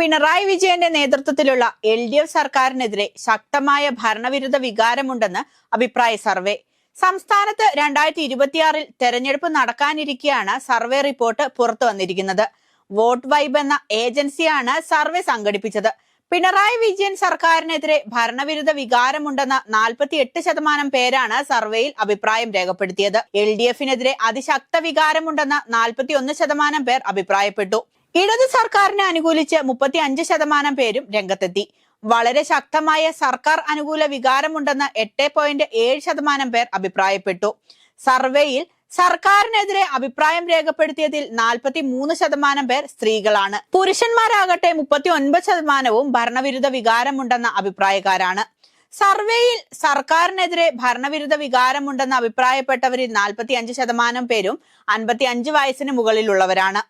പിണറായി വിജയന്റെ നേതൃത്വത്തിലുള്ള LDF സർക്കാരിനെതിരെ ശക്തമായ ഭരണവിരുദ്ധ വികാരമുണ്ടെന്ന് അഭിപ്രായ സർവേ. സംസ്ഥാനത്ത് 2026 തെരഞ്ഞെടുപ്പ് നടക്കാനിരിക്കെയാണ് സർവേ റിപ്പോർട്ട് പുറത്തു വന്നിരിക്കുന്നത്. വോട്ട് വൈബ് എന്ന ഏജൻസിയാണ് സർവേ സംഘടിപ്പിച്ചത്. പിണറായി വിജയൻ സർക്കാരിനെതിരെ ഭരണവിരുദ്ധ വികാരമുണ്ടെന്ന 48% പേരാണ് സർവേയിൽ അഭിപ്രായം രേഖപ്പെടുത്തിയത്. LDFനെതിരെ അതിശക്ത വികാരമുണ്ടെന്ന 41% പേർ അഭിപ്രായപ്പെട്ടു. ഇടത് സർക്കാരിനെ അനുകൂലിച്ച് 35% പേരും രംഗത്തെത്തി. വളരെ ശക്തമായ സർക്കാർ അനുകൂല വികാരമുണ്ടെന്ന് 8.7% പേർ അഭിപ്രായപ്പെട്ടു. സർവേയിൽ സർക്കാരിനെതിരെ അഭിപ്രായം രേഖപ്പെടുത്തിയതിൽ 43% പേർ സ്ത്രീകളാണ്. പുരുഷന്മാരാകട്ടെ 39%വും ഭരണവിരുദ്ധ വികാരമുണ്ടെന്ന അഭിപ്രായക്കാരാണ്. സർവേയിൽ സർക്കാരിനെതിരെ ഭരണവിരുദ്ധ വികാരമുണ്ടെന്ന് അഭിപ്രായപ്പെട്ടവരിൽ 45% പേരും 55 വയസ്സിന് മുകളിലുള്ളവരാണ്.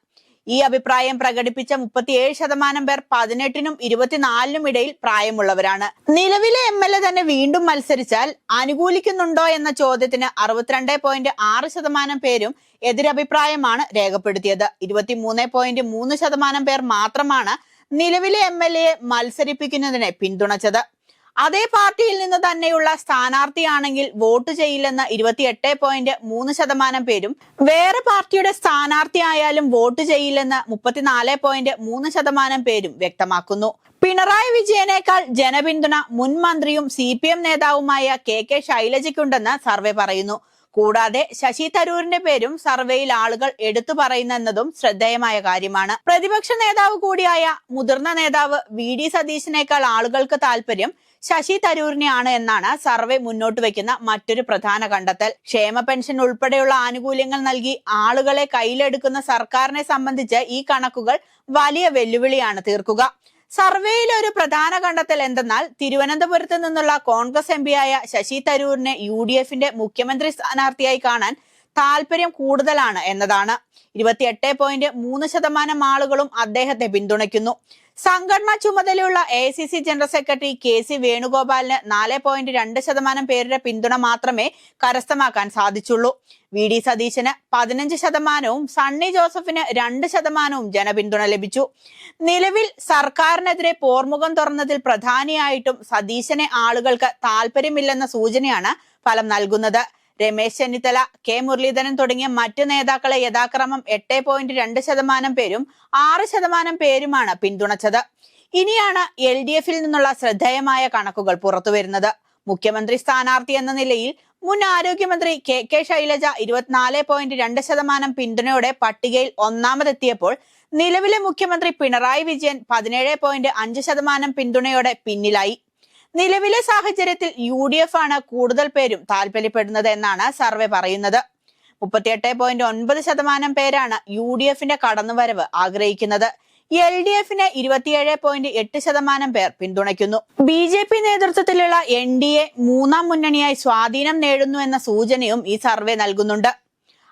ഈ അഭിപ്രായം പ്രകടിപ്പിച്ച 37% പേർ 18നും 24നും ഇടയിൽ പ്രായമുള്ളവരാണ്. നിലവിലെ MLA തന്നെ വീണ്ടും മത്സരിച്ചാൽ അനുകൂലിക്കുന്നുണ്ടോ എന്ന ചോദ്യത്തിന് 62.6% പേരും എതിരഭിപ്രായമാണ് രേഖപ്പെടുത്തിയത്. 23.3% പേർ മാത്രമാണ് നിലവിലെ MLAയെ മത്സരിപ്പിക്കുന്നതിനെ പിന്തുണച്ചത്. അതേ പാർട്ടിയിൽ നിന്ന് തന്നെയുള്ള സ്ഥാനാർത്ഥിയാണെങ്കിൽ വോട്ട് ചെയ്യില്ലെന്ന് 28.3% പേരും, വേറെ പാർട്ടിയുടെ സ്ഥാനാർത്ഥിയായാലും വോട്ട് ചെയ്യില്ലെന്ന് 34.3% പേരും വ്യക്തമാക്കുന്നു. പിണറായി വിജയനേക്കാൾ ജനപിന്തുണ മുൻ മന്ത്രിയും CPM നേതാവുമായ KK ശൈലജയ്ക്കുണ്ടെന്ന് സർവേ പറയുന്നു. കൂടാതെ ശശി തരൂരിന്റെ പേരും സർവേയിൽ ആളുകൾ എടുത്തു പറയുന്നതും ശ്രദ്ധേയമായ കാര്യമാണ്. പ്രതിപക്ഷ നേതാവ് കൂടിയായ മുതിർന്ന നേതാവ് VD സതീശനേക്കാൾ ആളുകൾക്ക് താല്പര്യം ശശി തരൂരിനെയാണ് എന്നാണ് സർവേ മുന്നോട്ട് വയ്ക്കുന്ന മറ്റൊരു പ്രധാന കണ്ടെത്തൽ. ക്ഷേമ പെൻഷൻ ഉൾപ്പെടെയുള്ള ആനുകൂല്യങ്ങൾ നൽകി ആളുകളെ കയ്യിലെടുക്കുന്ന സർക്കാരിനെ സംബന്ധിച്ച് ഈ കണക്കുകൾ വലിയ വെല്ലുവിളിയാണ് തീർക്കുക. സർവേയിലെ ഒരു പ്രധാന കണ്ടെത്തൽ എന്തെന്നാൽ തിരുവനന്തപുരത്ത് നിന്നുള്ള കോൺഗ്രസ് MPയായ ശശി തരൂരിനെ UDFന്റെ മുഖ്യമന്ത്രി സ്ഥാനാർത്ഥിയായി കാണാൻ താല്പര്യം കൂടുതലാണ് എന്നതാണ്. 28.3% ആളുകളും അദ്ദേഹത്തെ പിന്തുണയ്ക്കുന്നു. സംഘടനാ ചുമതലയുള്ള AICC ജനറൽ സെക്രട്ടറി KC വേണുഗോപാലിന് 4.2% പേരുടെ പിന്തുണ മാത്രമേ കരസ്ഥമാക്കാൻ സാധിച്ചുള്ളൂ. VD സതീശന് 15%വും സണ്ണി ജോസഫിന് 2%വും ജനപിന്തുണ ലഭിച്ചു. നിലവിൽ സർക്കാരിനെതിരെ പോർമുഖം തുറന്നതിൽ പ്രധാനിയായിട്ടും സതീശനെ ആളുകൾക്ക് താല്പര്യമില്ലെന്ന സൂചനയാണ് ഫലം നൽകുന്നത്. രമേശ് ചെന്നിത്തല, K മുരളീധരൻ തുടങ്ങിയ മറ്റു നേതാക്കളെ യഥാക്രമം 8.2% പേരും 6% പേരുമാണ് പിന്തുണച്ചത്. ഇനിയാണ് LDFൽ നിന്നുള്ള ശ്രദ്ധേയമായ കണക്കുകൾ പുറത്തുവരുന്നത്. മുഖ്യമന്ത്രി സ്ഥാനാർത്ഥി എന്ന നിലയിൽ മുൻ ആരോഗ്യമന്ത്രി KK ശൈലജ 24.2% പിന്തുണയോടെ പട്ടികയിൽ ഒന്നാമതെത്തിയപ്പോൾ നിലവിലെ മുഖ്യമന്ത്രി പിണറായി വിജയൻ 17.5% പിന്തുണയോടെ പിന്നിലായി. നിലവിലെ സാഹചര്യത്തിൽ UDF ആണ് കൂടുതൽ പേരും താല്പര്യപ്പെടുന്നത് എന്നാണ് സർവേ പറയുന്നത്. 38.9% പേരാണ് UDFന്റെ കടന്നുവരവ് ആഗ്രഹിക്കുന്നത്. LDFനെ 27.8% പേർ പിന്തുണയ്ക്കുന്നു. BJP നേതൃത്വത്തിലുള്ള NDA മൂന്നാം മുന്നണിയായി സ്വാധീനം നേടുന്നു എന്ന സൂചനയും ഈ സർവേ നൽകുന്നുണ്ട്.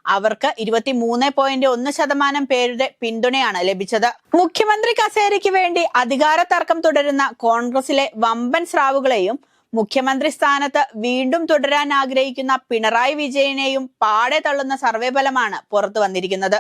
അവർക്ക് 23.1% പേരുടെ പിന്തുണയാണ് ലഭിച്ചത്. മുഖ്യമന്ത്രി കസേരയ്ക്ക് വേണ്ടി അധികാര തർക്കം തുടരുന്ന കോൺഗ്രസിലെ വമ്പൻ സ്രാവുകളെയും മുഖ്യമന്ത്രി സ്ഥാനത്ത് വീണ്ടും തുടരാൻ ആഗ്രഹിക്കുന്ന പിണറായി വിജയനെയും പാടെ തള്ളുന്ന സർവേ ഫലമാണ് പുറത്തു വന്നിരിക്കുന്നത്.